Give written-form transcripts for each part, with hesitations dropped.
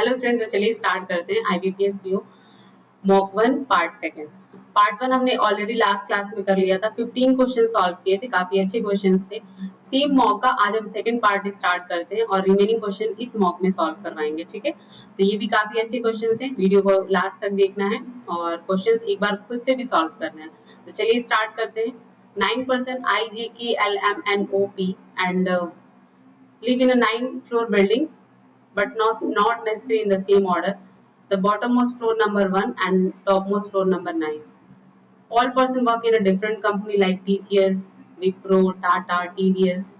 Hello student, तो चलिए start करते हैं IBPS PO mock 1 part second. Part 1 हमने ऑलरेडी लास्ट क्लास में कर लिया था। 15 क्वेश्चन सॉल्व किए थे, काफी अच्छे क्वेश्चंस थे। सेम मॉक का आज हम सेकंड पार्ट स्टार्ट करते हैं और रिमेनिंग क्वेश्चन इस मॉक में सॉल्व करवाएंगे। ठीक है, तो ये भी काफी अच्छे क्वेश्चन हैं। वीडियो को लास्ट तक देखना है और क्वेश्चन एक बार खुद से भी सॉल्व करना है। तो चलिए स्टार्ट करते हैं। 9% IGKLMNOP and live in a 9-floor building but not necessarily in the same order. The bottommost floor number 1 and topmost floor number 9. All person work in a different company like TCS, Wipro, Tata, TVS,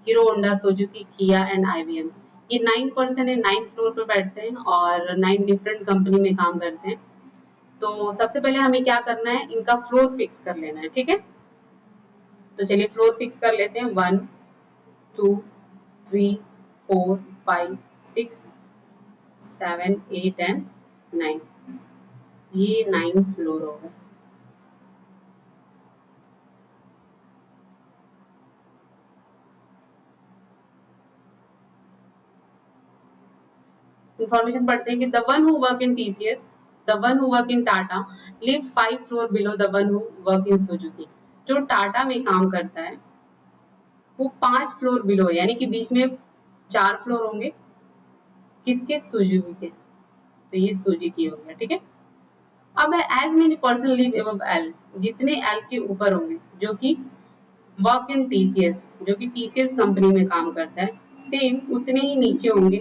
Hero Honda, Suzuki, Kia and IBM. ये 9% है, 9 floor पे बैठते हैं और 9 different company में काम करते हैं। तो सबसे पहले हमें क्या करना है, इनका फ्लोर फिक्स कर लेना है। ठीक है, तो चलिए फ्लोर फिक्स कर लेते हैं। 1, 2, 3, 4, 5, 6, 7, 8 एंड 9। ये 9 फ्लोर हो गए। इंफॉर्मेशन पढ़ते हैं कि the one who work in TCS, the one who work in Tata live 5 floor below the one who work in Suzuki. जो टाटा में काम करता है वो 5 फ्लोर बिलो, यानी कि बीच में 4 फ्लोर होंगे किसके, सुजुकी के। तो ये सुजुकी हो गया। ठीक है, अब है as many person live above L, जितने एल के ऊपर होंगे जो कि वर्क इन टीसीएस, जो कि टीसीएस कंपनी में काम करता है, सेम उतने ही नीचे होंगे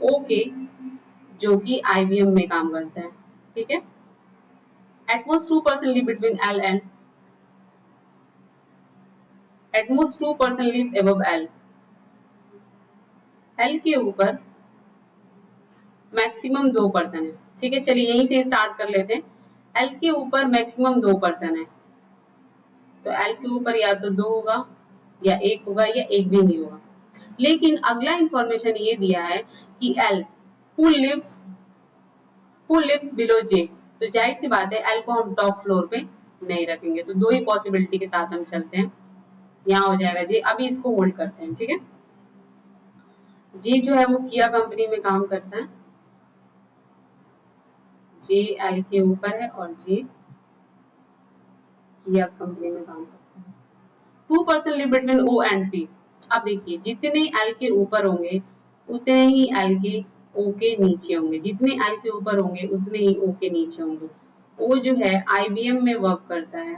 ओ के, जो कि आईबीएम में काम करता है। ठीक है, at most 2% live between L and at most 2% live above L, L के ऊपर मैक्सिमम 2% है। ठीक है, चलिए यहीं से स्टार्ट कर लेते हैं। एल के ऊपर मैक्सिमम 2% है, तो एल के ऊपर या तो 2 होगा या 1 होगा या 1 भी नहीं होगा। लेकिन अगला इंफॉर्मेशन ये दिया है कि एल हु लिव्स बिलो जे, तो जाहिर सी बात है एल को हम टॉप फ्लोर पे नहीं रखेंगे। तो दो ही पॉसिबिलिटी के साथ हम चलते हैं। यहाँ हो जाएगा जे, अभी इसको होल्ड करते हैं। ठीक है, जे जो है वो किया कंपनी में काम करता है, जे एल के ऊपर है और जे किया कंपनी में काम करता है। 2% live between O and P. अब देखिए जितने एल के ऊपर होंगे उतने ही एल के ओ के नीचे होंगे, जितने एल के ऊपर होंगे उतने ही ओ के नीचे होंगे। ओ जो है आईबीएम में वर्क करता है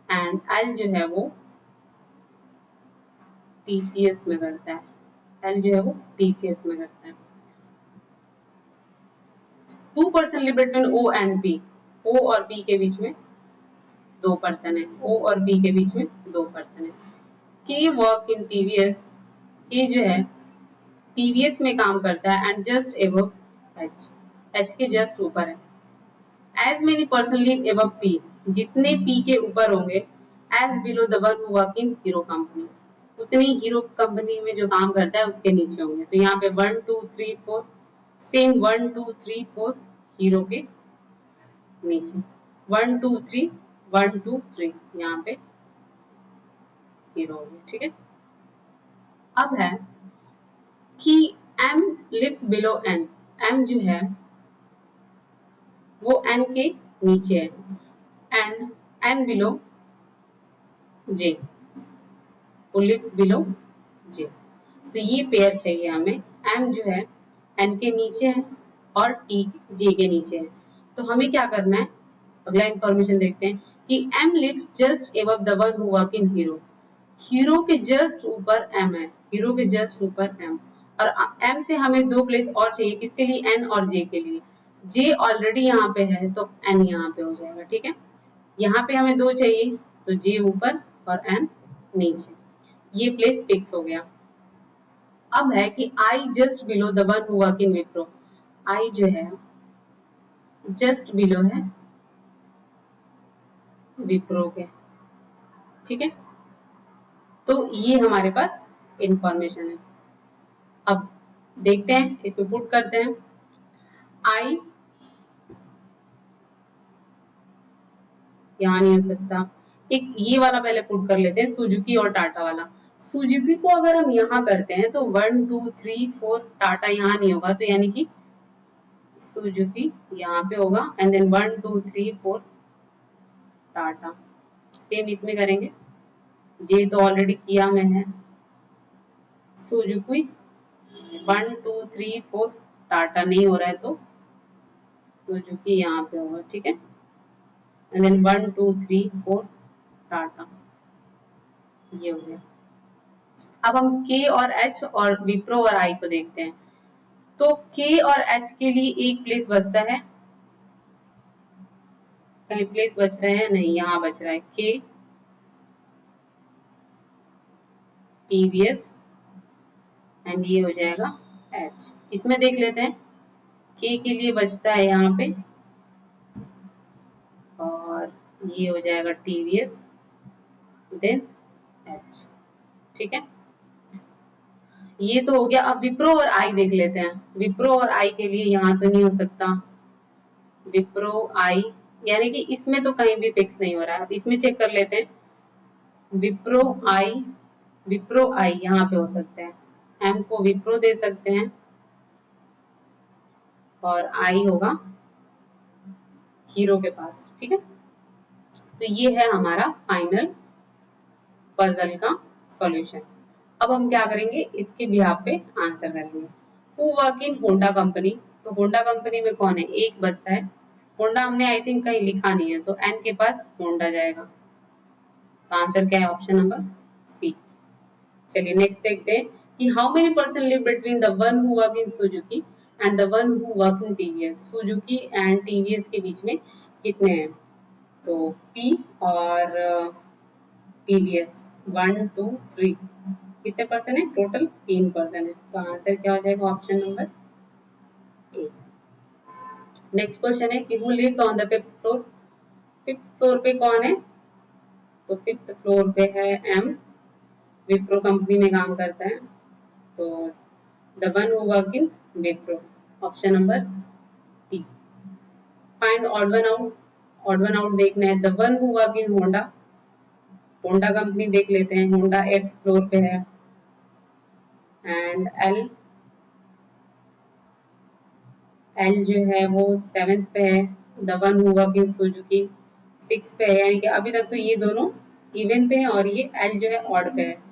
एंड एल जो है वो टीसीएस में करता है। एल जो है वो टीसीएस में करता है। 2% live between O and B, O और बी के बीच में 2% है। ओ और बी के बीच में 2% है। के वर्क इन टीवीएस, के जो है टीवीएस में काम करता है and just above H, H के जस्ट ऊपर है। As many person live above P, जितने पी के ऊपर होंगे as below the one who work in Hero company, उतनी हीरो कंपनी में जो काम करता है उसके नीचे होंगे। तो यहाँ पे 1, 2, 3, 4 सेम 1, 2, 3, 4 हीरो के नीचे 1, 2, 3, 1, 2, 3 यहाँ पे हीरो होंगे। ठीक है, अब है कि M lives below N, M जो है वो N के नीचे है एंड N बिलो J, वो लिव्स बिलो J। तो ये पेयर चाहिए हमें। M जो है N के नीचे है और T J के नीचे है। तो हमें क्या करना है, अगला इंफॉर्मेशन देखते हैं कि M lives just above the one who work in Hero, Hero के जस्ट ऊपर M है, हीरो के जस्ट ऊपर M, और M से हमें 2 प्लेस और चाहिए, किसके लिए, N और J के लिए। J ऑलरेडी यहाँ पे है तो N यहाँ पे हो जाएगा। ठीक है, यहाँ पे हमें 2 चाहिए तो J ऊपर और N नीचे, ये प्लेस फिक्स हो गया। अब है कि I just below the one who work in Wipro, I जो है जस्ट बिलो है विप्रो के। ठीक है, तो ये हमारे पास इंफॉर्मेशन है। अब देखते हैं, इसमें पुट करते हैं। आई यहाँ नहीं हो सकता, एक ये वाला पहले पुट कर लेते हैं, सुजुकी और टाटा वाला। सुजुकी को अगर हम यहाँ करते हैं तो 1 2 3 4 टाटा यहाँ नहीं होगा, तो यानी कि सुजुकी यहाँ पे होगा एंड देन 1 2 3 4 टाटा। सेम इसमें करेंगे, जे तो ऑलरेडी किया मैं है, सुजुकी 1 2 3 4 टाटा नहीं हो रहा है तो सुजुकी यहाँ पे होगा, ठीक है, एंड देन 1 2 3 4 टाटा, ये हो गया। अब हम के और एच और विप्रो और आई को देखते हैं। तो के और एच के लिए एक प्लेस बचता है, कहीं प्लेस बच रहे हैं नहीं, यहाँ बच रहा है के टीवीएस एंड ये हो जाएगा एच। इसमें देख लेते हैं, के लिए बचता है यहाँ पे और ये हो जाएगा टीवीएस देन एच, ठीक है, ये तो हो गया। अब विप्रो और आई देख लेते हैं। विप्रो और आई के लिए यहाँ तो नहीं हो सकता, विप्रो आई यानी कि इसमें तो कहीं भी फिक्स नहीं हो रहा है। अब इसमें चेक कर लेते हैं, विप्रो आई, विप्रो आई यहाँ पे हो सकते हैं, एम को विप्रो दे सकते हैं और आई होगा हीरो के पास, ठीक है। तो ये है हमारा फाइनल पजल का सॉल्यूशन। अब हम क्या करेंगे, इसके बिहाफ पे आंसर करेंगे। Who work in Honda company, तो होंडा कंपनी में कौन है, एक बचता है, होंडा हमने आई थिंक कहीं लिखा नहीं है तो एन के पास होंडा जाएगा, तो आंसर क्या है, ऑप्शन नंबर सी। चलिए नेक्स्ट देखते हैं कि how many person live between the one who work in Suzuki and the one who work in TVS. Suzuki and TVS के बीच में कितने हैं, तो पी और टीवीएस 1 2 3 कितने पर्सन है, टोटल 3 पर्सन है, तो आंसर क्या हो जाएगा, option number A. Next question है कि who lives on the fifth floor. Fifth floor पे कौन है, तो फिफ्थ फ्लोर पे है एम, विप्रो कंपनी में काम करता है, तो the one who work in Wipro, option number D. Find odd one out, odd one out देखना है, the one who work in Honda, Honda company देख लेते हैं, होंडा 8th फ्लोर पे है एंड एल, एल जो है वो 7th पे है, the one who work in Suzuki 6 पे है, यानी कि अभी तक तो ये दोनों इवन पे है और ये एल जो है ऑड पे है।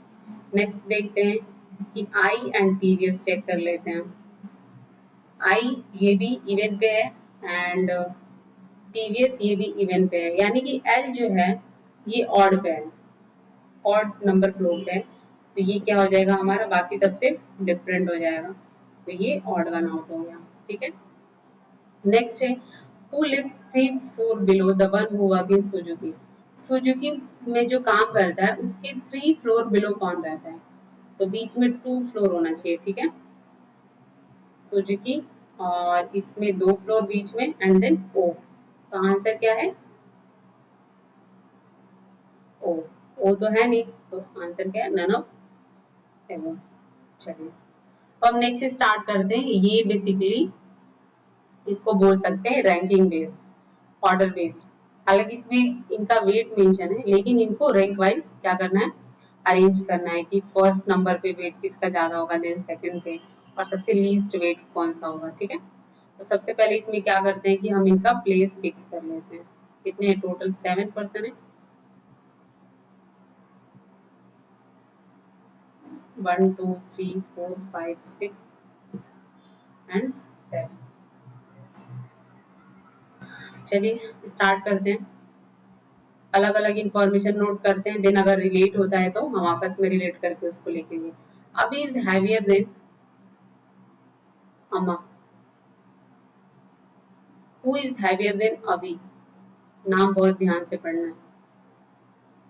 नेक्स्ट देखते हैं कि आई एंड टीवीएस चेक कर लेते हैं। आई ये भी इवन पे है एंड टीवीएस ये भी इवन पे है, यानी कि एल जो है ये ऑड पे है, ऑड नंबर फ्लोर पे है, तो ये क्या हो जाएगा हमारा, बाकी सबसे डिफरेंट हो जाएगा, तो ये ऑड वन आउट हो गया, ठीक है। नेक्स्ट है who lives 3 floor below the one who work in Suzuki. Suzuki में जो काम करता है उसके 3 फ्लोर बिलो कौन रहता है, तो बीच में 2 फ्लोर होना चाहिए, ठीक है, सुजुकी और इसमें 2 फ्लोर बीच में एंड देन ओ, तो आंसर क्या है, ओ, ओ तो है नहीं, तो आंसर क्या है, नन ऑफ एवन। चलिए अब नेक्स्ट स्टार्ट करते हैं, ये बेसिकली इसको बोल सकते हैं रैंकिंग बेस्ड, ऑर्डर बेस्ड। हालांकि इसमें इनका वेट मेंशन है लेकिन इनको रैंक वाइज क्या करना है, अरेंज करना है कि फर्स्ट नंबर पे वेट किसका ज्यादा होगा, देन सेकंड पे और सबसे लीस्ट वेट कौन सा होगा, ठीक है। तो सबसे पहले इसमें क्या करते हैं कि हम इनका प्लेस फिक्स कर लेते हैं, कितने टोटल 7 पर्सन है, 1 2 3 4 5 6 एंड 7। चलिए स्टार्ट करते हैं, अलग अलग इंफॉर्मेशन नोट करते हैं, देन अगर रिलेट होता है तो हम आपस में रिलेट करके उसको लिखेंगे। अभी इज हैवियर देन अमा, हु इज हैवियर देन अभी, नाम बहुत ध्यान से पढ़ना है।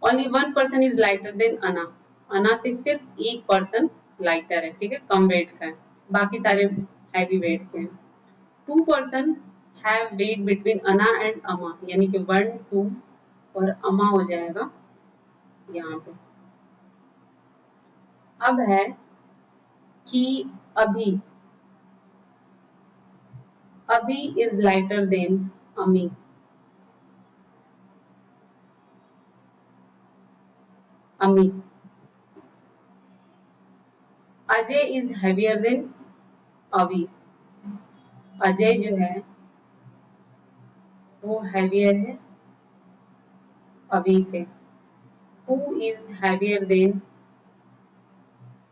Only one person is lighter than अना, अना से सिर्फ एक पर्सन लाइटर है, ठीक है, कम वेट का है, बाकी सारे हैवी वेट के हैं। 2 पर्सन हैव वेट बिटवीन अना एंड अमा, यानी कि 1 2 और अमा हो जाएगा यहाँ पे। अब है कि अभी, अभी इज लाइटर देन अमी, अमी, अजय इज हैवियर देन अभी। अजय जो है वो हैवियर है अभी से। हु इज हैवियर देन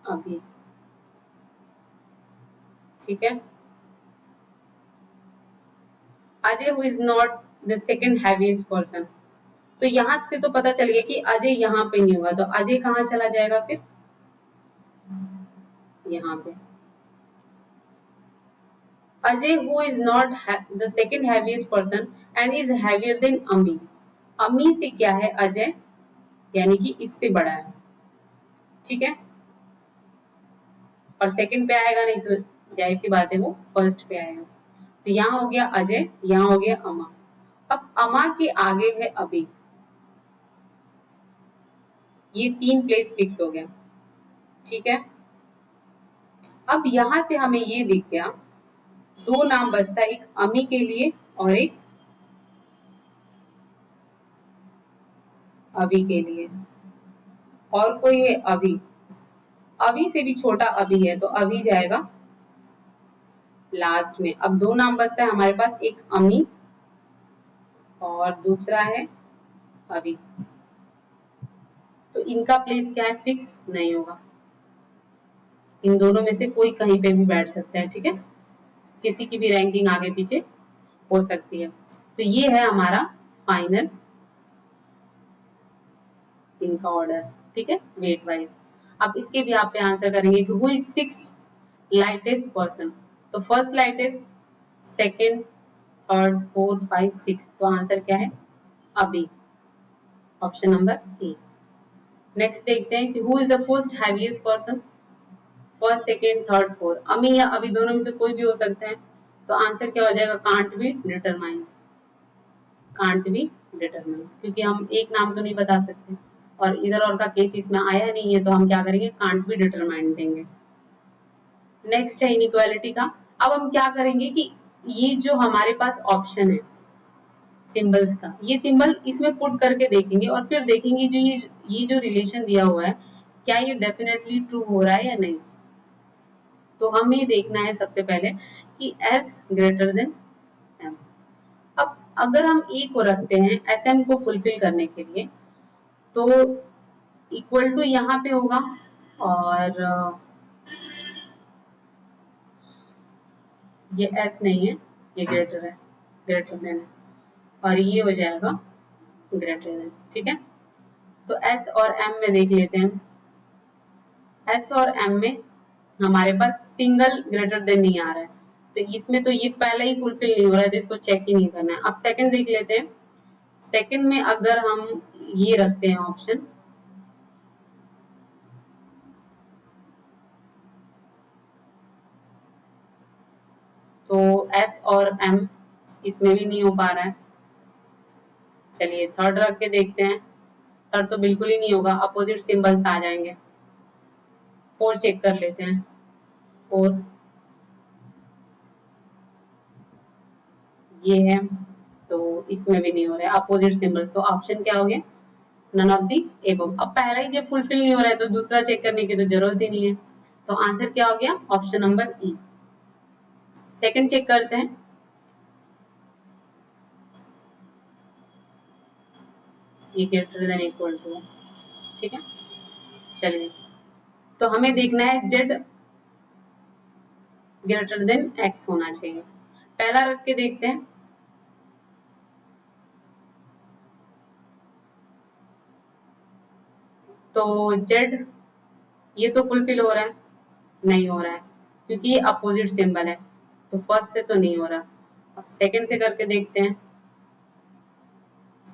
अभी। ठीक है। Ajay who is not the second heaviest person. तो यहां से तो पता चल गया कि अजय यहाँ पे नहीं होगा, तो अजय कहाँ चला जाएगा फिर, यहाँ पे। Ajay who is not the second heaviest person and is heavier than अमी। अमी से क्या है अजय, यानी कि इससे बड़ा है। ठीक है। और सेकंड पे आएगा नहीं तो जाहिर सी बात है वो फर्स्ट पे आएगा। तो यहाँ हो गया अजय, यहाँ हो गया अमा। अब अमा के आगे है अभी। ये 3 प्लेस फिक्स हो गया। ठीक है। अब यहां से हमें ये दिख गया 2 नाम बचता है, एक अमी के लिए और एक अभी के लिए। और कोई है अभी, अभी से भी छोटा अभी है, तो अभी जाएगा लास्ट में। अब 2 नाम बचता है हमारे पास, एक अमी और दूसरा है अभी। तो इनका प्लेस क्या है, फिक्स नहीं होगा। इन दोनों में से कोई कहीं पे भी बैठ सकता है। ठीक है। किसी की भी रैंकिंग आगे पीछे हो सकती है। तो ये है हमारा फाइनल इनका ऑर्डर। ठीक है, वेट वाइज। अब इसके भी आप पे आंसर करेंगे कि हु इज 6 लाइटेस्ट पर्सन। तो first lightest, second, third, fourth, 5, 6। तो आंसर क्या है, अभी, ऑप्शन नंबर ए। नेक्स्ट देखते हैं कि who is the first heaviest person. First, second, third, fourth, अमी या अभी दोनों में से कोई भी हो सकता है। तो आंसर क्या हो जाएगा, can't be determine. Can't be determine, क्योंकि हम एक नाम तो नहीं बता सकते और इधर और का केस इसमें आया नहीं है, तो हम क्या करेंगे, कांट बी डिटरमाइन देंगे। नेक्स्ट है इनइक्वालिटी का। अब हम क्या करेंगे कि ये जो हमारे पास ऑप्शन है सिंबल्स का, ये सिंबल इसमें पुट करके देखेंगे और फिर देखेंगे जो ये जो रिलेशन दिया हुआ है क्या ये डेफिनेटली ट्रू हो रहा है या नहीं। तो हमें देखना है सबसे पहले कि S ग्रेटर देन M। अब अगर हम E को रखते हैं SM को फुलफिल करने के लिए, तो इक्वल टू यहाँ पे होगा और ये S नहीं है, ये ग्रेटर है, ग्रेटर देन है, और ये हो जाएगा ग्रेटर देन। ठीक है। तो S और M में देख लेते हैं। S और M में हमारे पास सिंगल ग्रेटर देन नहीं आ रहा है, तो इसमें तो ये पहले ही फुलफिल नहीं हो रहा है, तो इसको चेक ही नहीं करना है। अब सेकंड देख लेते हैं। सेकंड में अगर हम ये रखते हैं ऑप्शन, तो S और M इसमें भी नहीं हो पा रहा है। चलिए थर्ड रख के देखते हैं। थर्ड तो बिल्कुल ही नहीं होगा, अपोजिट सिंबल्स आ जाएंगे। 4 चेक कर लेते हैं। 4 ये है, तो इसमें भी नहीं हो रहा है, अपोजिट सिंबल्स। तो ऑप्शन क्या हो गया, नन ऑफ दी एबव। अब पहला ही जब फुलफिल नहीं हो रहा है तो दूसरा चेक करने की तो जरूरत ही नहीं है। तो आंसर क्या हो गया, option number E. Second check करते हैं। ये ग्रेटर देन इक्वल टू है। ठीक है। चलिए, तो हमें देखना है जेड ग्रेटर देन एक्स होना चाहिए। पहला रख के देखते हैं। तो जेड ये तो फुलफिल हो रहा है, नहीं हो रहा है क्योंकि ये अपोजिट सिंबल है, तो फर्स्ट से तो नहीं हो रहा। अब सेकंड से करके देखते हैं।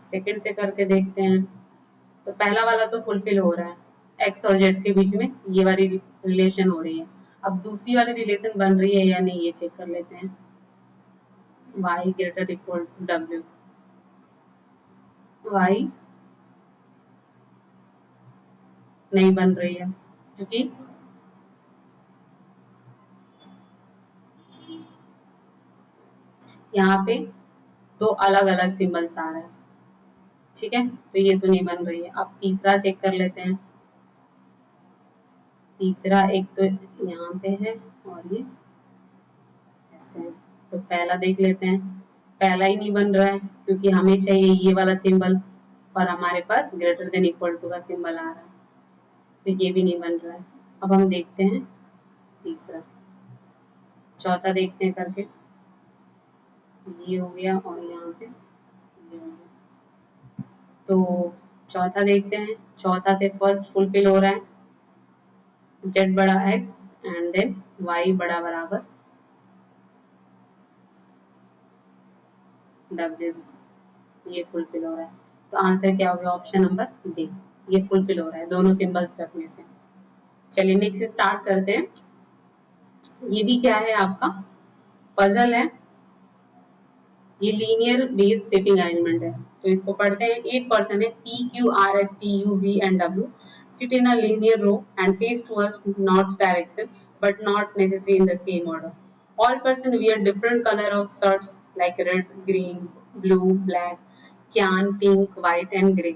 सेकंड से करके देखते हैं, तो पहला वाला तो फुलफिल हो रहा है, एक्स और जेड के बीच में ये वाली रिलेशन हो रही है। अब दूसरी वाली रिलेशन बन रही है या नहीं ये चेक कर लेते हैं। y greater equal to w, y नहीं बन रही है क्योंकि यहाँ पे 2 अलग अलग सिंबल्स आ रहे हैं। ठीक है, तो ये तो नहीं बन रही है। अब तीसरा चेक कर लेते हैं। तीसरा एक तो यहाँ पे है और ये ऐसे है। तो पहला देख लेते हैं, पहला ही नहीं बन रहा है क्योंकि हमें चाहिए ये वाला सिंबल और हमारे पास ग्रेटर देन इक्वल टू का सिंबल आ रहा है, तो ये भी नहीं बन रहा है। अब हम देखते हैं तीसरा, चौथा देखते हैं करके, ये हो गया और यहाँ पे ये हो गया। तो चौथा देखते हैं, चौथा से फर्स्ट फुलफिल हो रहा है, z बड़ा x एंड देन y बड़ा बराबर w, ये फुलफिल हो रहा है। तो आंसर क्या हो गया, ऑप्शन नंबर डी, ये फुलफिल हो रहा है दोनों सिंबल्स रखने से। चलिए नेक्स्ट स्टार्ट करते हैं। ये भी क्या है, आपका पजल है, ये लीनियर बेस्ड सिटिंग अरेंजमेंट है। तो इसको पढ़ते हैं। 8 पर्सन है, P Q R S T U V and W sit in a linear row and face towards north direction but not necessarily in the same order. All person wear different color of shirts like red, green, blue, black, cyan, pink, white and grey.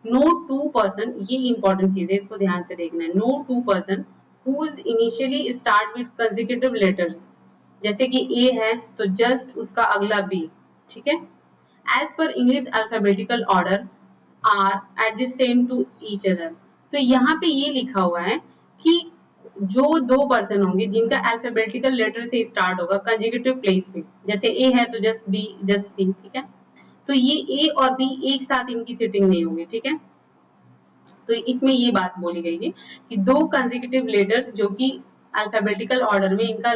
No two person, ये important चीज है, इसको ध्यान से देखना है। No two person whose initially start with consecutive letters, जैसे कि ए है तो जस्ट उसका अगला बी, ठीक है। As per English alphabetical order are adjacent to each other. तो यहाँ पे ये लिखा हुआ है कि जो दो पर्सन होंगे जिनका अल्फाबेटिकल लेटर से स्टार्ट होगा कंजिक्यूटिव प्लेस पे, जैसे ए है तो जस्ट बी जस्ट सी, ठीक है। तो ये ए और बी एक साथ इनकी सिटिंग नहीं होगी, ठीक है। तो इसमें ये बात बोली गई है कि दो कंजिक्यूटिव लेटर जो कि अल्फाबेटिकल ऑर्डर में इनका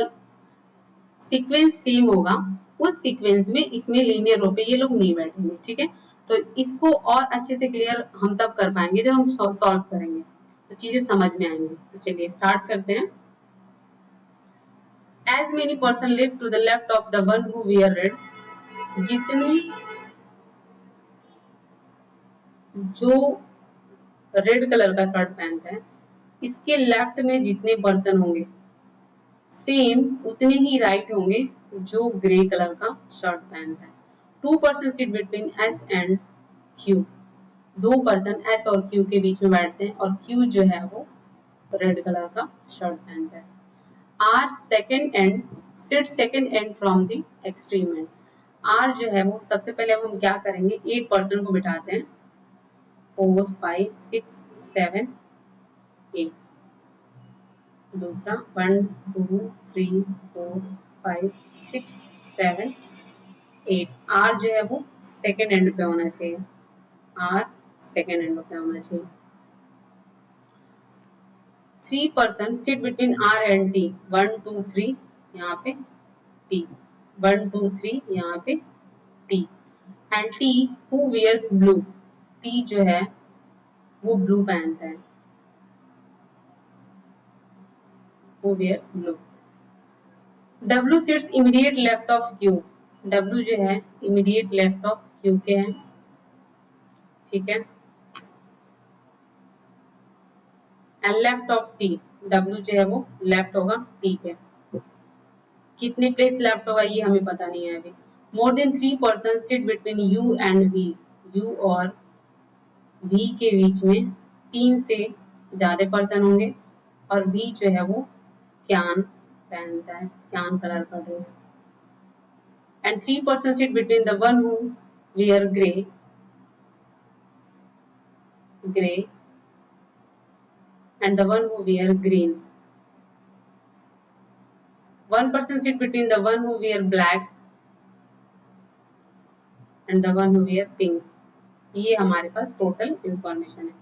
सीक्वेंस सेम होगा, उस सीक्वेंस में इसमें लीनियर रो पे ये लोग नहीं बैठेंगे, ठीक है। तो इसको और अच्छे से क्लियर हम तब कर पाएंगे जब हम सॉल्व करेंगे, तो चीजें समझ में आएंगी। तो चलिए स्टार्ट करते हैं। As many person live to the left of the one who wear red, जितनी जो रेड कलर का शर्ट पहनता है इसके लेफ्ट में जितने पर्सन होंगे सेम उतने ही राइट होंगे जो ग्रे कलर का शर्ट पहनता है। 2 person sit between S and Q, दो पर्सन एस और क्यू के बीच में बैठते हैं और क्यू जो है वो रेड कलर का शर्ट पहनता है। R second end sit second end from the extreme end, R जो है वो सबसे पहले अब हम क्या करेंगे, 8 पर्सन को बिठाते हैं, 4 5 6 7 8, दूसरा 1 2 3 4 5 6 7 8, आर जो है वो सेकेंड एंड पे होना चाहिए, आर सेकेंड एंड पे होना चाहिए। 3 person sit between R and T, 1 2 3 यहाँ पे टी, 1 2 3 यहाँ पे T and T who wears blue, T जो है वो ब्लू पहनता है, who wears blue. W sits immediate left of Q, W जो है इमीडिएट लेफ्ट ऑफ Q के हैं, ठीक है। And left of T, W जो है वो लेफ्ट होगा T के, कितने प्लेस लेफ्ट होगा ये हमें पता नहीं है अभी। More than 3 person sit between U and V, U और V के बीच में 3 से ज्यादा पर्सन होंगे और V जो है वो क्यान पहनता है, क्यान कलर का dress. And 3 person sit between the one who wear grey and the one who wear green. 1 person sit between the one who wear black and the one who wear pink. ये हमारे पास total information है।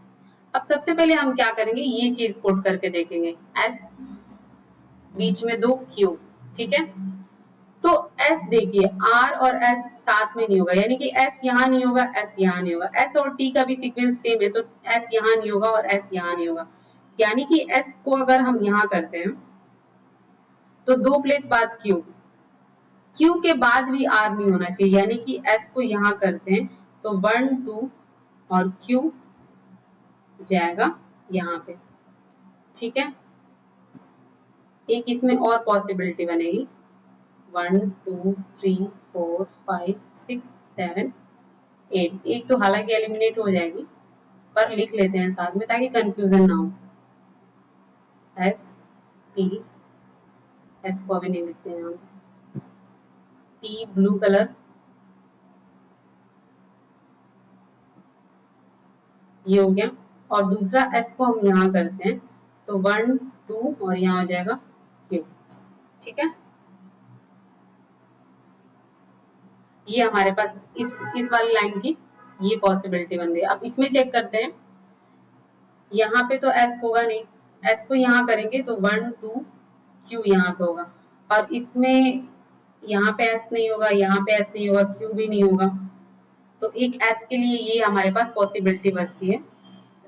अब सबसे पहले हम क्या करेंगे, ये चीज कोट करके देखेंगे, S बीच में 2 Q, ठीक है। तो S देखिए R और S साथ में नहीं होगा, यानी कि S यहाँ नहीं होगा, S यहाँ नहीं होगा। S और T का भी सीक्वेंस सेम है, तो S यहाँ नहीं होगा और S यहाँ नहीं होगा, यानी कि S को अगर हम यहाँ करते हैं तो 2 प्लेस बाद Q, Q के बाद भी R नहीं होना चाहिए, यानी कि S को यहाँ करते हैं तो 1 2 और Q जाएगा यहाँ पे, ठीक है। एक इसमें और पॉसिबिलिटी बनेगी, 1 2 3 4 5 6 7 8, एक तो हालांकि एलिमिनेट हो जाएगी पर लिख लेते हैं साथ में ताकि कंफ्यूजन ना हो। एस टी, एस को अभी नहीं लिखते हैं हम, टी ब्लू कलर, ये हो गया। और दूसरा एस को हम यहाँ करते हैं तो 1 2 और यहाँ हो जाएगा क्यू। ठीक है, ये हमारे पास इस वाली लाइन की ये पॉसिबिलिटी बन गई। अब इसमें चेक करते हैं, यहाँ पे तो एस होगा नहीं, एस को यहाँ करेंगे तो 1 2 क्यू यहाँ पे होगा, और इसमें यहाँ पे एस नहीं होगा, यहाँ पे एस नहीं होगा, क्यू भी नहीं होगा, तो एक एस के लिए ये हमारे पास पॉसिबिलिटी बचती है,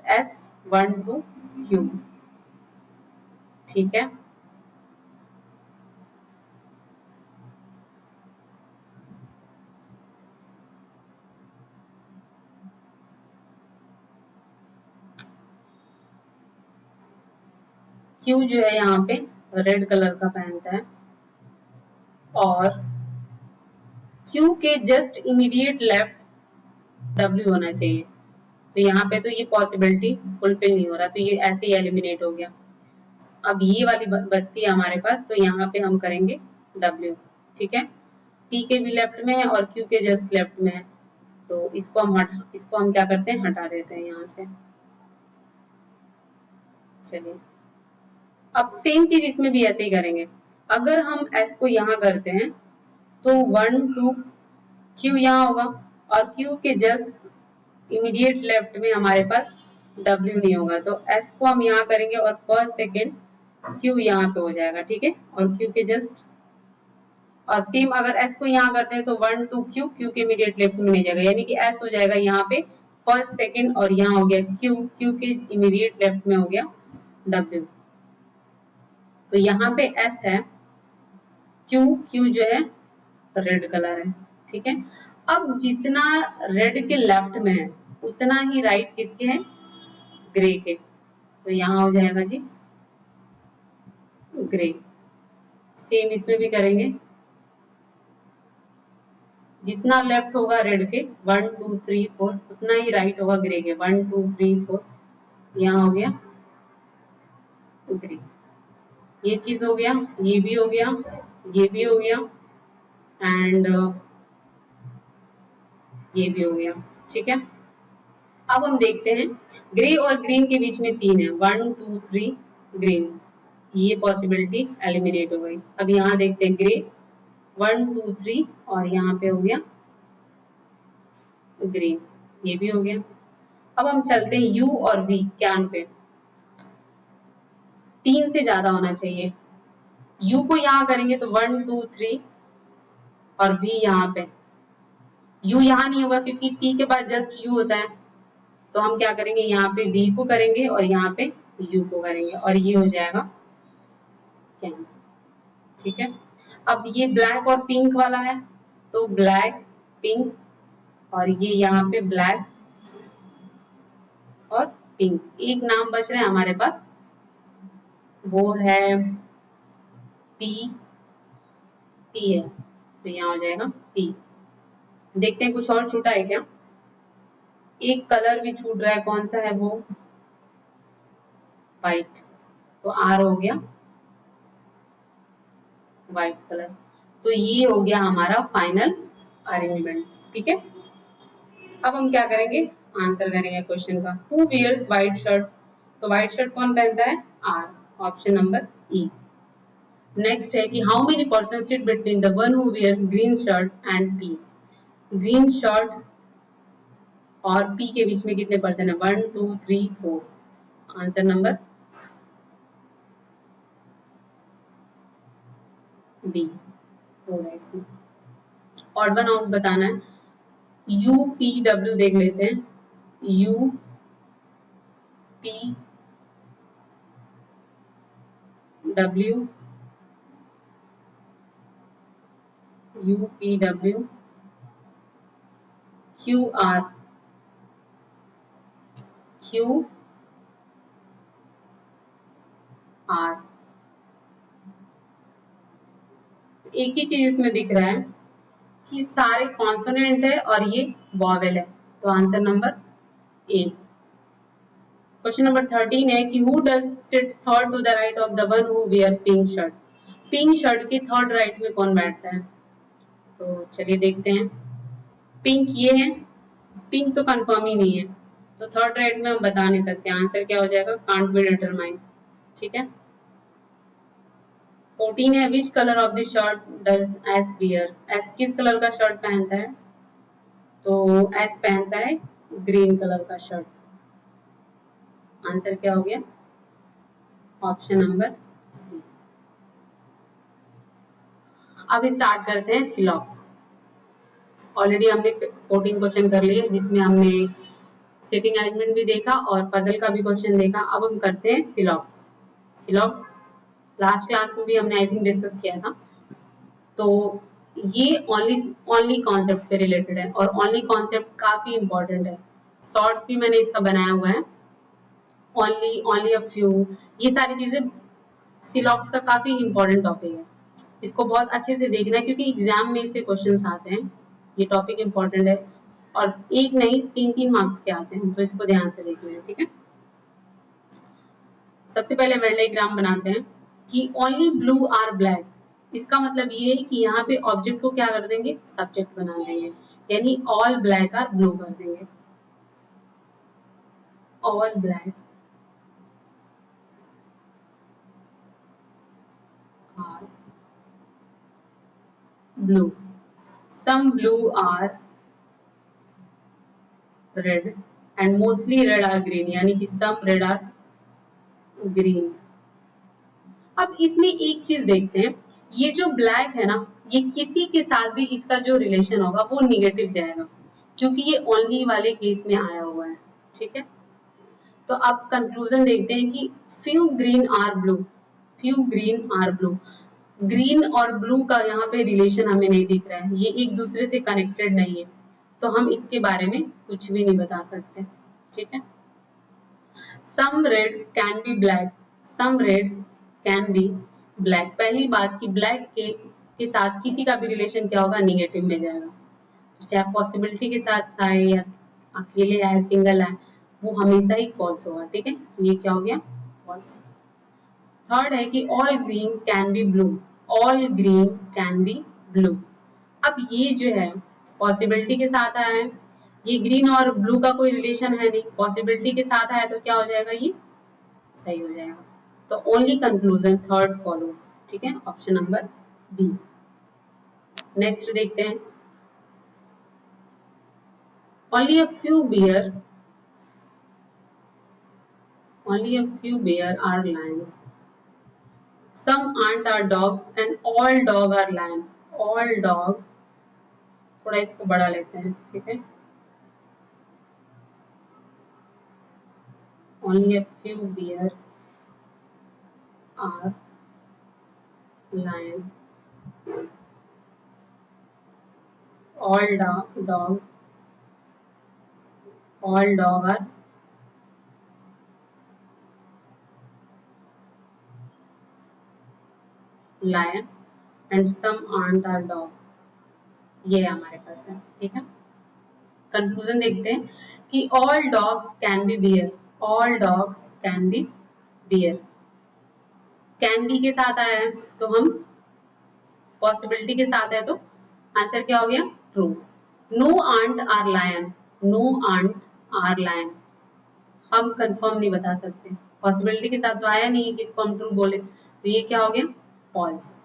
एस 1 2 क्यू। ठीक है, क्यू जो है यहाँ पे रेड कलर का पहनता है, और क्यू के जस्ट इमीडिएट लेफ्ट डब्ल्यू होना चाहिए, तो यहाँ पे तो ये पॉसिबिलिटी फुलफिल नहीं हो रहा, तो ये ऐसे ही एलिमिनेट हो गया। अब ये वाली बचती है हमारे पास, तो यहाँ पे हम करेंगे डब्ल्यू। ठीक है, टी के भी लेफ्ट में है और क्यू के जस्ट लेफ्ट में है, तो इसको हम क्या करते हैं, हटा देते हैं यहाँ से। चलिए, अब सेम चीज इसमें भी ऐसे ही करेंगे। अगर हम एस को यहाँ करते हैं तो 1 2 क्यू यहाँ होगा, और क्यू के जस्ट इमीडिएट लेफ्ट में हमारे पास डब्ल्यू नहीं होगा, तो एस को हम यहाँ करेंगे और फर्स्ट सेकेंड क्यू यहाँ पे हो जाएगा। ठीक है, और क्यू के जस्ट, और सेम अगर एस को यहाँ करते हैं तो 1 2 क्यू, क्यू के इमीडिएट लेफ्ट में नहीं जाएगा, यानी कि एस हो जाएगा यहाँ पे फर्स्ट सेकेंड, और यहाँ हो गया क्यू, क्यू के इमीडिएट लेफ्ट में हो गया डब्ल्यू, तो यहाँ पे एस है, क्यू क्यू जो है रेड कलर है। ठीक है, अब जितना रेड के लेफ्ट में है उतना ही राइट किसके है, ग्रे के, तो यहाँ हो जाएगा जी ग्रे। सेम इसमें भी करेंगे, जितना लेफ्ट होगा रेड के 1 2 3 4 उतना ही राइट होगा ग्रे के 1 2 3 4, यहाँ हो गया ग्रे। ये चीज हो गया, ये भी हो गया, ये भी हो गया, एंड ये भी हो गया। ठीक है, अब हम देखते हैं ग्रे और ग्रीन के बीच में 3 है, 1 2 3 ग्रीन, ये पॉसिबिलिटी एलिमिनेट हो गई। अब यहाँ देखते हैं ग्रे 1 2 3 और यहाँ पे हो गया ग्रीन, ये भी हो गया। अब हम चलते हैं यू और वी कैन पे, 3 से ज्यादा होना चाहिए। यू को यहाँ करेंगे तो 1 2 3 और वी यहाँ पे, यू यहाँ नहीं होगा क्योंकि टी के बाद जस्ट यू होता है, तो हम क्या करेंगे, यहाँ पे वी को करेंगे और यहाँ पे यू को करेंगे, और ये हो जाएगा कैन। ठीक है, अब ये ब्लैक और पिंक वाला है, तो ब्लैक पिंक, और ये यहाँ पे ब्लैक और पिंक। एक नाम बच रहा है हमारे पास, वो है पी, पी है, तो यहाँ हो जाएगा पी। देखते हैं कुछ और छूटा है क्या, एक कलर भी छूट रहा है, कौन सा है वो, व्हाइट, तो आर हो गया व्हाइट कलर, तो ये हो गया हमारा फाइनल अरेंजमेंट। ठीक है, अब हम क्या करेंगे, आंसर करेंगे क्वेश्चन का। हु वियर्स व्हाइट शर्ट, तो व्हाइट शर्ट कौन पहनता है, R, option number E. Next है कि how many person sit between the one who wears green shirt and P, green shirt और पी के बीच में कितने पर्सन है, 1 2 3 4, आंसर नंबर बी 4 है इसमें। ऑड वन आउट बताना है, यू पी डब्ल्यू देख लेते हैं, U P W, U P W, Q R, Q R. एक ही चीज इसमें दिख रहा है कि सारे कॉन्सोनेंट है और ये वॉवेल है, तो answer number A. Question number 13 है कि who does sit third to the right of the one who wear pink shirt. Pink shirt के थर्ड राइट में कौन बैठता है? तो चलिए देखते हैं। पिंक ये है, पिंक तो कंफर्म ही नहीं है, तो थर्ड राइट में हम बता नहीं सकते। आंसर क्या हो जाएगा? Can't be determine. ठीक है। 14 है which colour of the shirt does S wear. S किस कलर का शर्ट पहनता है? तो एस पहनता है ग्रीन कलर का शर्ट। आंसर क्या हो गया? Option number C. अब स्टार्ट करते हैं सिलॉक्स। ऑलरेडी हमने 14 क्वेश्चन कर लिए जिसमें हमने सिटिंग अरेंजमेंट भी देखा और पजल का भी क्वेश्चन देखा। अब हम करते हैं सिलॉक्स। सिलॉक्स लास्ट क्लास में भी हमने आई थिंक डिस्कस किया था। तो ये ओनली कॉन्सेप्ट पे रिलेटेड है और ओनली कॉन्सेप्ट काफी इंपॉर्टेंट है। शॉर्ट्स भी मैंने इसका बनाया हुआ है, ओनली अ फ्यू। ये सारी चीजें सिलॉक्स का काफी इंपॉर्टेंट टॉपिक है, इसको बहुत अच्छे से देखना है क्योंकि एग्जाम में इससे क्वेश्चंस आते हैं। ये टॉपिक इंपॉर्टेंट है और एक नहीं 3-3 मार्क्स के आते हैं, तो इसको ध्यान से देखना है। ठीक है। सबसे पहले वेन डायग्राम बनाते हैं कि ओनली ब्लू आर ब्लैक। इसका मतलब ये है कि यहाँ पे ऑब्जेक्ट को क्या कर देंगे? सब्जेक्ट बना देंगे, यानी ऑल ब्लैक आर ब्लू कर देंगे। All black are blue, some blue are red and mostly red are green, यानी कि सम रेड आर ग्रीन। अब इसमें एक चीज देखते हैं, ये जो ब्लैक है ना, ये किसी के साथ भी इसका जो रिलेशन होगा वो निगेटिव जाएगा क्योंकि ये ओनली वाले केस में आया हुआ है। ठीक है। तो अब कंक्लूजन देखते हैं कि few green are blue, few green are blue. Green और ब्लू का यहाँ पे रिलेशन हमें नहीं दिख रहा है, ये एक दूसरे से कनेक्टेड नहीं है, तो हम इसके बारे में कुछ भी नहीं बता सकते। ठीक है। Some red can be black, some red can be black. पहली बात कि ब्लैक के साथ किसी का भी रिलेशन क्या होगा? निगेटिव में जाएगा, चाहे पॉसिबिलिटी के साथ आए या अकेले आए, सिंगल आए, वो हमेशा ही फॉल्स होगा। ठीक है। तो ये क्या हो गया? फॉल्स। थर्ड है कि all green can be blue, all green can be blue. अब ये जो है पॉसिबिलिटी के साथ आया है, ये ग्रीन और ब्लू का कोई रिलेशन है नहीं, पॉसिबिलिटी के साथ आया तो क्या हो जाएगा? ये सही हो जाएगा। तो ओनली कंक्लूजन थर्ड फॉलोज। ठीक है। Option number B. नेक्स्ट देखते हैं, only a few bear, only a few bear are lions, some ant are dogs and all dog are lion। all dog, थोड़ा इसको बढ़ा लेते हैं। ठीक है। only a few bear are lion, all dog are lion and some ant are dog। ये हमारे पास है। ठीक है। कंक्लूजन देखते हैं कि all dogs can be bear, all dogs can be bear. Can be के साथ आया है तो हम पॉसिबिलिटी के साथ है तो आंसर क्या हो गया? True. No ant are lion, no ant are lion, हम कंफर्म नहीं बता सकते, पॉसिबिलिटी के साथ तो आया नहीं है कि इसको हम ट्रू बोले, तो ये क्या हो गया? False.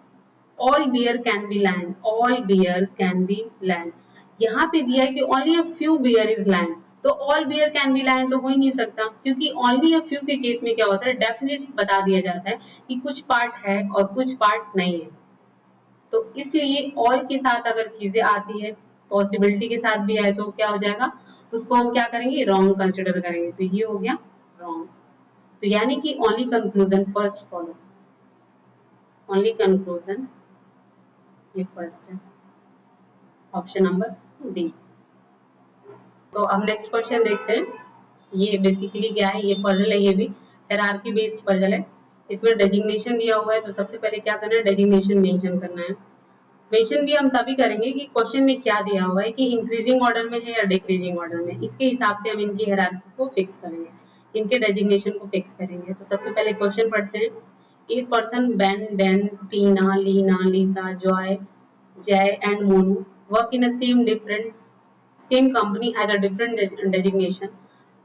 All bear can be lion, all bear can be lion. यहाँ पे दिया है कि only a few bear is lion, तो all bear can be lion तो हो ही नहीं सकता क्योंकि ओनली अ फ्यू के केस में क्या होता है? डेफिनेट बता दिया जाता है कि कुछ पार्ट है और कुछ पार्ट नहीं है। तो इसलिए ऑल के साथ अगर चीजें आती है, पॉसिबिलिटी के साथ भी आए तो क्या हो जाएगा? उसको हम क्या करेंगे? रॉन्ग कंसिडर करेंगे। तो ये हो गया रॉन्ग। तो यानी कि only conclusion first follow, only conclusion ये फर्स्ट है, ऑप्शन नंबर डी। तो अब नेक्स्ट क्वेश्चन देखते हैं। ये बेसिकली क्या है? ये पजल है, ये भी हायरार्की बेस्ड पजल है। इसमें डेजिग्नेशन दिया हुआ है, तो सबसे पहले क्या करना है? डेजिग्नेशन मेंशन करना है। मेंशन भी हम तभी करेंगे कि क्वेश्चन में क्या दिया हुआ है, कि इंक्रीजिंग ऑर्डर में है या डिक्रीजिंग ऑर्डर में, इसके हिसाब से हम इनकी हायरार्की को फिक्स करेंगे। इनके डेजिग्नेशन को फिक्स करेंगे। तो सबसे पहले क्वेश्चन पढ़ते हैं। A person Ben, Den, Tina, Lina, Lisa, Joy, Jay and Monu work in a same company has a different designation,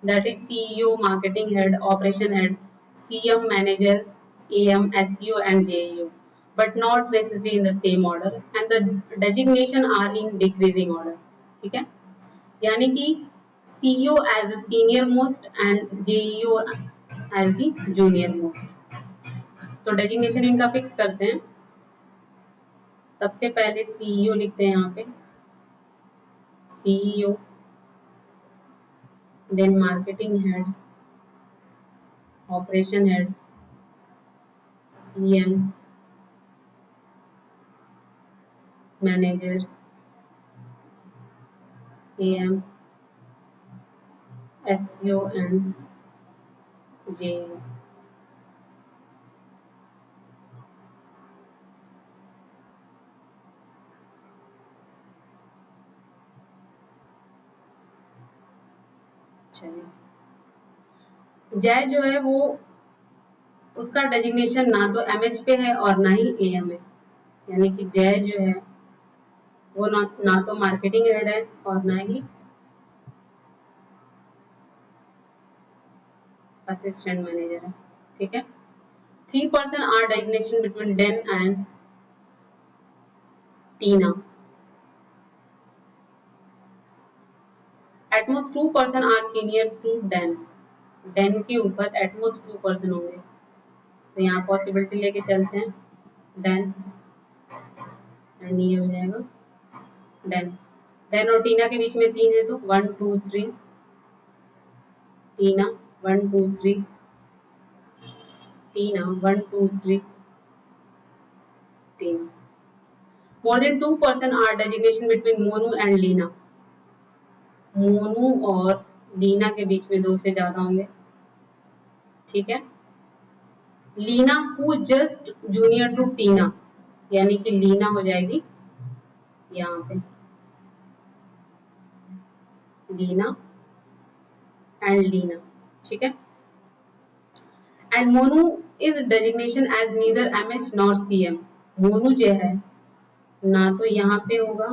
that is CEO, marketing head, operation head, CM, manager, AM, SEO and JEO, but not necessarily in the same order and the designation are in decreasing order। ठीक है, यानी कि CEO as the senior most and JEO as the junior most। तो designation इनका fix करते हैं। सबसे पहले CEO लिखते हैं यहाँ पे, CEO, then marketing head, operation head, CM, manager, AM, SEO and JEO। जय जो है वो उसका डेजिग्नेशन ना तो MH पे है और ना ही AM है, यानी कि जय जो है वो ना तो मार्केटिंग हेड है और ना ही असिस्टेंट मैनेजर है। ठीक है, 3% are designation between Den and Tina. At most 2% are senior to Den, Den के ऊपर एटमोस्ट 2% होंगे। तो यहाँ पॉसिबिलिटी लेके चलते हैं, डेन एंड ये हो जाएगा डेन। डेन और टीना के बीच में 3 है तो 1 2 3, Tina 1 2 3, Tina 1 2 3, Tina. More than 2% are designation between Monu and Lina. Monu और लीना के बीच में 2 से ज्यादा होंगे। ठीक है, Lina who just junior to Tina, यानी कि लीना हो जाएगी यहाँ पे, लीना एंड लीना। ठीक है, and Monu is designation as neither MH nor CM. Monu जो है ना तो यहाँ पे होगा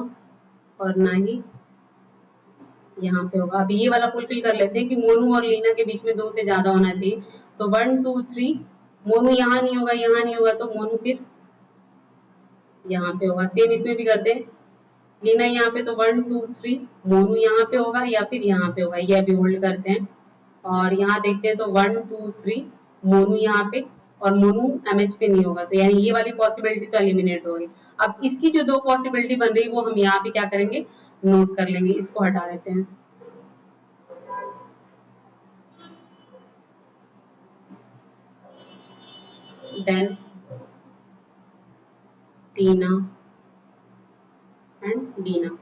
और ना ही यहाँ पे होगा। अभी ये वाला फुलफिल कर लेते हैं कि मोनू और लीना के बीच में 2 से ज्यादा होना चाहिए। तो 1 2 3, मोनू यहाँ नहीं होगा, यहाँ नहीं होगा, तो मोनू फिर यहाँ पे होगा। सेम इसमें भी करते हैं, लीना यहाँ पे तो 1 2 3, मोनू यहाँ पे होगा या फिर यहाँ पे होगा, ये अभी होल्ड करते हैं। और यहाँ देखते हैं तो 1 2 3, मोनू यहाँ पे और मोनू एमएच पे नहीं होगा, तो यानी ये वाली पॉसिबिलिटी तो एलिमिनेट होगी। अब इसकी जो 2 पॉसिबिलिटी बन रही वो हम यहाँ पे क्या करेंगे, नोट कर लेंगे। इसको हटा देते हैं। देन टीना एंड डीना,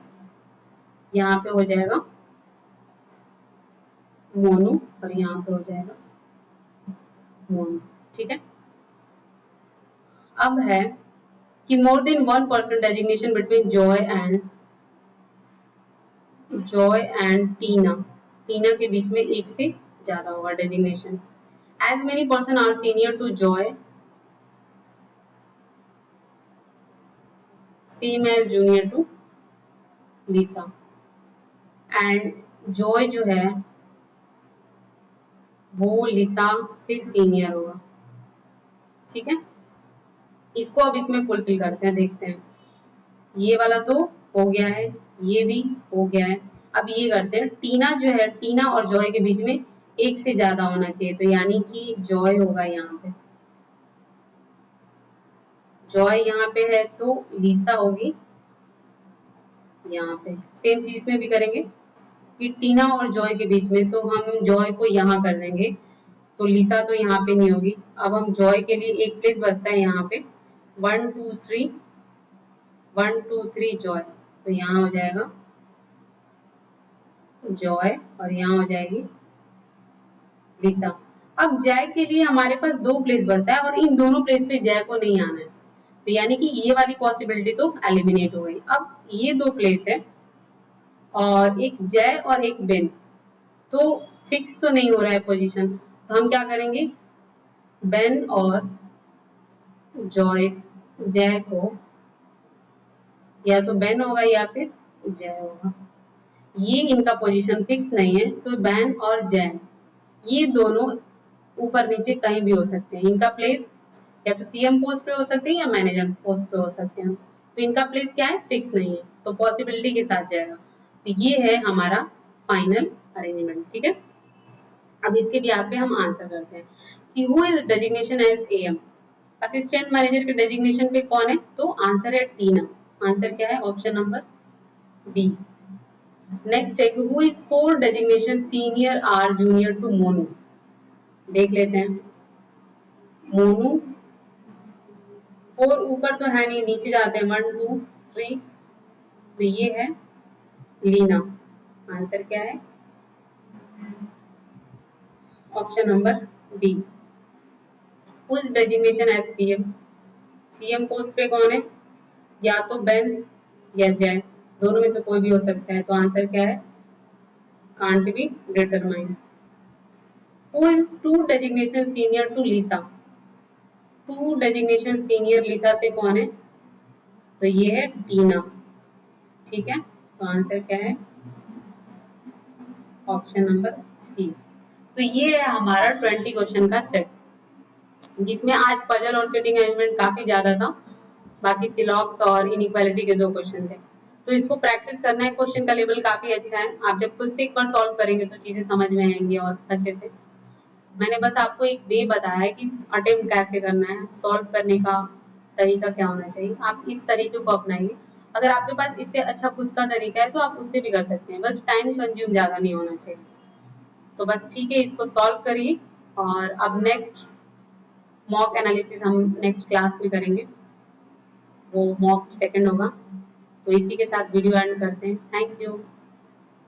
यहाँ पे हो जाएगा मोनू और यहाँ पे हो जाएगा मोनू। ठीक है, अब है कि more than 1% designation between Joy and Tina. Tina के बीच में 1 से ज्यादा होगा designation. As many person are senior to Joy, same as junior to Lisa. And Joy जो है वो लीसा से सीनियर होगा। ठीक है, इसको अब इसमें फुलफिल करते हैं, देखते हैं। ये वाला तो हो गया है, ये भी हो गया है। अब ये करते हैं, टीना जो है, टीना और जॉय के बीच में 1 से ज्यादा होना चाहिए, तो यानी कि जॉय होगा यहाँ पे। जॉय यहाँ पे है तो लीसा होगी यहाँ पे। सेम चीज में भी करेंगे कि टीना और जॉय के बीच में, तो हम जॉय को यहाँ कर देंगे, तो लीसा तो यहाँ पे नहीं होगी। अब हम जॉय के लिए एक प्लेस बचता है यहाँ पे, 1 2 3, 1 2 3 जॉय, तो यहाँ हो जाएगा जॉय और यहाँ हो जाएगी लीसा। अब जय के लिए हमारे पास 2 प्लेस बचता है और इन दोनों प्लेस पे जय को नहीं आना है, तो यानी कि ये वाली पॉसिबिलिटी तो एलिमिनेट हो गई। अब ये 2 प्लेस है और एक जय और एक बेन, तो फिक्स तो नहीं हो रहा है पोजीशन, तो हम क्या करेंगे, बेन और जॉय जय को, या तो बेन होगा या फिर जय होगा, ये इनका पोजीशन फिक्स नहीं है, तो बैन और जैन ये दोनों ऊपर नीचे कहीं भी हो सकते हैं। इनका प्लेस या तो सीएम पोस्ट पे हो सकते हैं या मैनेजर पोस्ट पे हो सकते हैं, तो इनका प्लेस क्या है, फिक्स नहीं है, तो पॉसिबिलिटी के साथ जाएगा। तो ये है हमारा फाइनल अरेंजमेंट। ठीक है, अब इसके भी पे हम आंसर करते हैं कि who is designation as AM, assistant manager के डेजिग्नेशन पे कौन है, तो आंसर है टीना। आंसर क्या है, ऑप्शन नंबर बी। नेक्स्ट है who is for designation senior or junior to Monu, देख लेते हैं। मोनू फोर ऊपर तो है नहीं, नीचे जाते हैं 1 2 3, तो ये है लीना। आंसर क्या है, option number D. Who is designation as CM, CM post पे कौन है, या तो बेन या जैन, दोनों में से कोई भी हो सकता है, तो आंसर क्या है, can't be determine. Who is two designation senior to Lisa, two designation senior Lisa से कौन है, तो ये है टीना। ठीक है, तो आंसर क्या है, ऑप्शन नंबर सी। तो ये है हमारा 20 क्वेश्चन का सेट, जिसमें आज पजल और सिटिंग अरेंजमेंट काफी ज्यादा था, बाकी सिलॉक्स और इनइक्वालिटी के 2 क्वेश्चन थे। तो इसको प्रैक्टिस करना है, क्वेश्चन का लेवल काफी अच्छा है, आप जब खुद से एक बार सॉल्व करेंगे तो चीजें समझ में आएंगी और अच्छे से। मैंने बस आपको एक वे बताया है कि अटेम्प्ट कैसे करना है, सॉल्व करने का तरीका क्या होना चाहिए, आप इस तरीके को अपनाइए। अगर आपके पास इससे अच्छा खुद का तरीका है तो आप उससे भी कर सकते हैं, बस टाइम कंज्यूम ज्यादा नहीं होना चाहिए। तो बस ठीक है, इसको सॉल्व करिए, और अब नेक्स्ट मॉक एनालिसिस हम नेक्स्ट क्लास में करेंगे, वो मॉक सेकंड होगा। तो इसी के साथ वीडियो एंड करते हैं। Thank you.